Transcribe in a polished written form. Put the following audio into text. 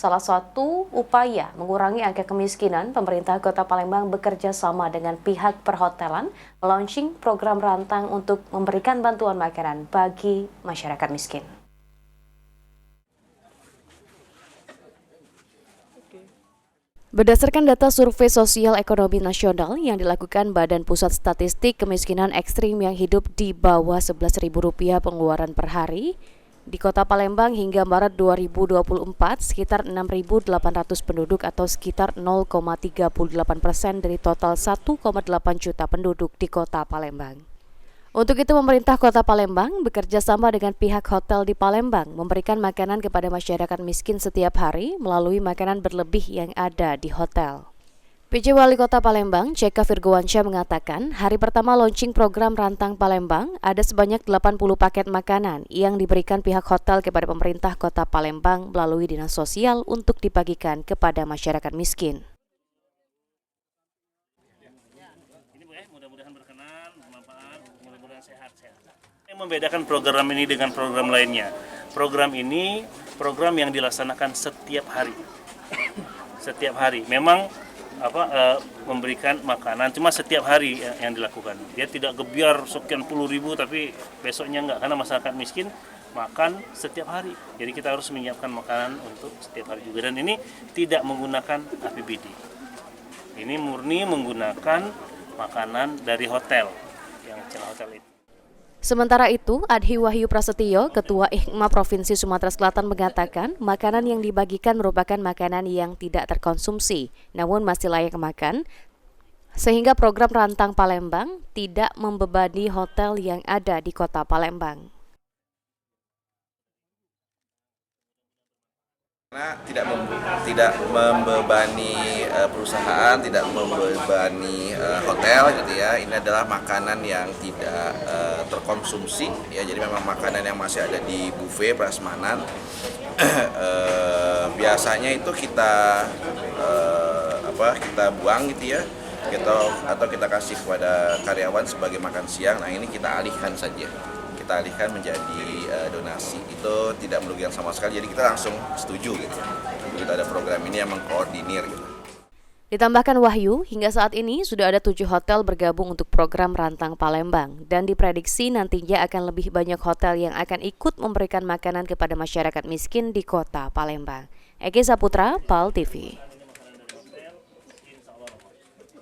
salah satu upaya mengurangi angka kemiskinan, pemerintah Kota Palembang bekerja sama dengan pihak perhotelan launching program rantang untuk memberikan bantuan makanan bagi masyarakat miskin. Berdasarkan data Survei Sosial Ekonomi Nasional yang dilakukan Badan Pusat Statistik Kemiskinan Ekstrim yang hidup di bawah Rp11.000 pengeluaran per hari, di Kota Palembang hingga Maret 2024 sekitar 6.800 penduduk atau sekitar 0,38% dari total 1,8 juta penduduk di Kota Palembang. Untuk itu pemerintah Kota Palembang bekerja sama dengan pihak hotel di Palembang memberikan makanan kepada masyarakat miskin setiap hari melalui makanan berlebih yang ada di hotel. PJ Wali Kota Palembang, C.K. Virgowansyah mengatakan, hari pertama launching program Rantang Palembang ada sebanyak 80 paket makanan yang diberikan pihak hotel kepada pemerintah Kota Palembang melalui Dinas Sosial untuk dibagikan kepada masyarakat miskin. Mudah-mudahan berkenan, bermanfaat, mudah-mudahan sehat-sehat. Yang membedakan program ini dengan program lainnya, program ini program yang dilaksanakan setiap hari. Setiap hari. Memang memberikan makanan cuma setiap hari yang dilakukan. Dia tidak gebiar sekian puluh ribu tapi besoknya enggak, karena masyarakat miskin makan setiap hari. Jadi kita harus menyiapkan makanan untuk setiap hari juga, dan ini tidak menggunakan APBD. Ini murni menggunakan makanan dari hotel, yang celah hotel itu. Sementara itu, Adhi Wahyu Prasetyo, Ketua IHMA Provinsi Sumatera Selatan mengatakan makanan yang dibagikan merupakan makanan yang tidak terkonsumsi, namun masih layak makan, sehingga program Rantang Palembang tidak membebani hotel yang ada di Kota Palembang. Karena tidak membebani perusahaan, tidak membebani hotel gitu ya. Ini adalah makanan yang tidak terkonsumsi ya. Jadi memang makanan yang masih ada di buffet prasmanan. Biasanya itu kita buang gitu ya. Atau kita kasih kepada karyawan sebagai makan siang. Nah, ini kita alihkan saja. Kita alihkan menjadi donasi. Itu tidak merugikan sama sekali, jadi kita langsung setuju gitu. Kita ada program ini yang mengkoordinir gitu. Ditambahkan Wahyu, hingga saat ini sudah ada 7 hotel bergabung untuk program Rantang Palembang dan diprediksi nantinya akan lebih banyak hotel yang akan ikut memberikan makanan kepada masyarakat miskin di Kota Palembang. Eki Saputra, PAL TV.